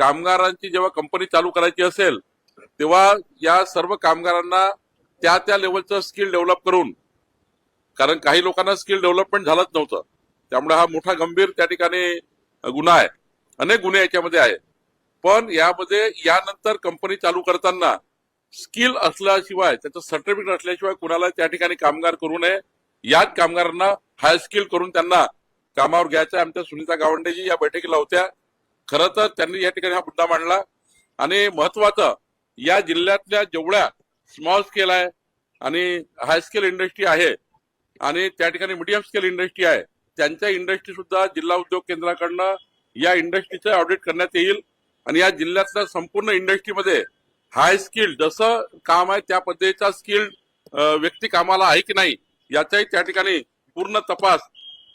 कामगारांची जेव्हा कंपनी चालू करायची असेल तेव्हा या सर्व कामगारांना त्या त्या लेवलचं स्किल डेव्हलप करून, कारण काही लोकांना स्किल डेव्हलपमेंट झालंच नव्हतं, त्यामुळे हा मोठा गंभीर त्या ठिकाणी गुन्हा आहे. अनेक गुन्हे याच्यामध्ये आहेत. पण यामध्ये यानंतर कंपनी चालू करताना स्किल असल्याशिवाय, त्याचं सर्टिफिकेट असल्याशिवाय कुणाला त्या ठिकाणी कामगार करू नये. याच कामगारांना हाय स्किल करून त्यांना कामावर घ्यायचं. आमच्या सुनीता गावंडेजी या बैठकीला होत्या. खरं तर त्यांनी या ठिकाणी हा मुद्दा मांडला. आणि महत्वाचं, या जिल्ह्यातल्या जेवढ्या स्मॉल स्केल आहे आणि हाय स्केल इंडस्ट्री आहे आणि त्या ठिकाणी मीडियम स्केल इंडस्ट्री आहे, त्यांच्या इंडस्ट्री सुद्धा जिल्हा उद्योग केंद्राकडनं या इंडस्ट्रीचं ऑडिट करण्यात येईल. आणि या जिल्ह्यातल्या संपूर्ण इंडस्ट्रीमध्ये हाय स्किल जसं काम आहे त्या पद्धतीचा स्किल व्यक्ती कामाला आहे की नाही याचाही त्या ठिकाणी पूर्ण तपास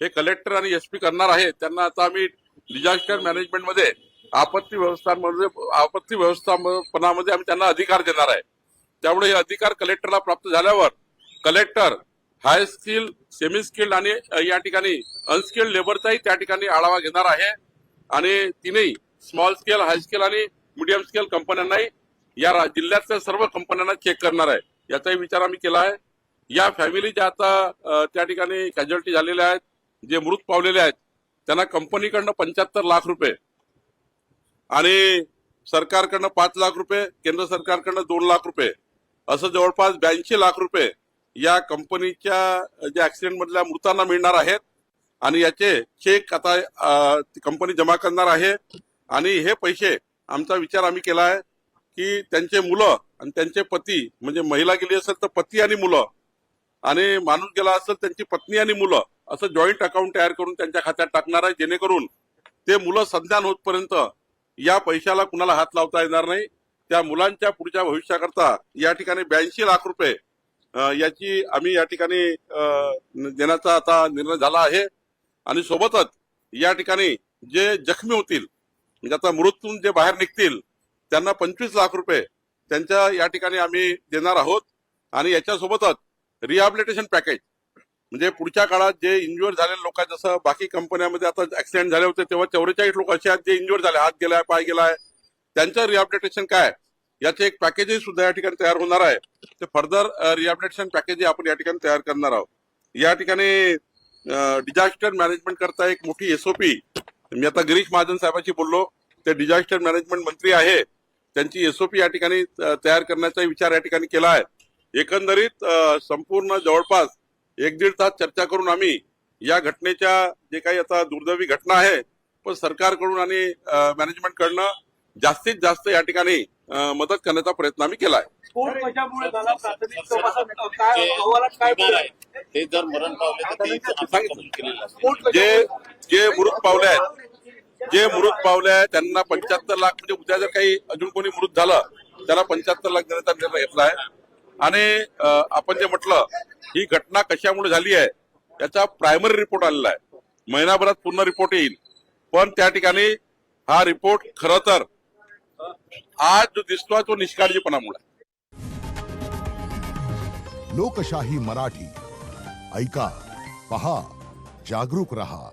हे कलेक्टर आणि एसपी करणार आहे. त्यांना आता आम्ही डिझास्टर मॅनेजमेंटमध्ये आपत्ती व्यवस्थापनामध्ये आम्ही त्यांना अधिकार देणार आहे. त्यामुळे हे अधिकार कलेक्टरला प्राप्त झाल्यावर कलेक्टर हाय स्किल, सेमी स्किल्ड आणि या ठिकाणी अनस्किल्ड लेबरचाही त्या ठिकाणी आढावा घेणार आहे. आणि तिनेही स्मॉल स्केल, हाय स्केल आणि मीडियम स्केल कंपन्यांनाही या जिल्ह्यातल्या सर्व कंपन्यांना चेक करणार आहे. याचाही विचार आम्ही केला आहे. या फॅमिली ज्या आता त्या ठिकाणी कॅज्युअल्टी झालेल्या आहेत, जे मृत पावलेले आहेत, त्यांना कंपनीकडनं 75 लाख रुपये आणि सरकारकडनं 5 लाख रुपये, केंद्र सरकारकडनं 2 लाख रुपये, असं जवळपास 82 लाख रुपये या कंपनीच्या ज्या ऍक्सिडेंट मधल्या मृतांना मिळणार आहेत. आणि याचे चेक आता कंपनी जमा करणार आहे. आणि हे पैसे, आमचा विचार आम्ही केला आहे की त्यांचे मुलं आणि त्यांचे पती, म्हणजे महिला गेली असेल तर पती आणि मुलं, आणि माणूस गेला असेल त्यांची पत्नी आणि मुलं, असं जॉईंट अकाउंट तयार करून त्यांच्या खात्यात टाकणार आहे, जेणेकरून ते मुलं संधान होतपर्यंत या पैशाला कुणाला हात लावता येणार नाही. त्या मुलांच्या पुढच्या भविष्याकरता या ठिकाणी 82 लाख रुपये याची आम्ही या ठिकाणी देण्याचा आता निर्णय झाला आहे. आणि सोबतच या ठिकाणी जे जखमी होतील, म्हणजे आता मृत्यूतून जे बाहेर निघतील, त्यांना 25 लाख रुपये त्यांच्या या ठिकाणी आम्ही देणार आहोत. आणि याच्यासोबतच रिहॅबिलिटेशन पॅकेज, म्हणजे पुढच्या काळात जे इंज्युअर झालेले लोक आहेत, जसं बाकी कंपन्यांमध्ये आता ऍक्सिडेंट झाले होते तेव्हा 44 लोक असे आहेत जे इंज्युअर झाले, हात गेलाय, पाय गेलाय, त्यांचं रिहॅबिलिटेशन काय, याचे एक पॅकेजही सुद्धा या ठिकाणी तयार होणार आहे. ते फर्दर रिहॅबिलिटेशन पॅकेज आपण या ठिकाणी तयार करणार आहोत. या ठिकाणी डिझास्टर मॅनेजमेंट करता एक मोठी एसओपी, मी आता गिरीश महाजन साहेबांशी बोललो, ते डिझास्टर मॅनेजमेंट मंत्री आहे, त्यांची एसओपी या ठिकाणी तयार करण्याचा विचार या ठिकाणी केला आहे. एकंदरीत संपूर्ण जवळपास 1-1.5 तास चर्चा करून आम्ही या घटनेच्या, जे काही आता दुर्दैवी घटना आहे, पण सरकारकडून आणि मॅनेजमेंटकडनं जास्तीत जास्त या ठिकाणी मदत करण्याचा प्रयत्न आम्ही केला आहे. जे मृत पावले आहेत त्यांना 75 लाख, म्हणजे उद्या जर काही अजून कोणी मृत झालं त्याला 75 लाख देण्याचा निर्णय घेतला आहे. आणि आपण जे म्हटलं, ही घटना कशामुळे झाली आहे याचा प्रायमरी रिपोर्ट आलेला आहे. महिनाभरात पूर्ण रिपोर्ट येईल. पण त्या ठिकाणी हा रिपोर्ट खरं तर आज जो दिसतोय तो निष्काळजीपणामुळे. लोकशाही मराठी ऐका, पहा, जागरूक रहा.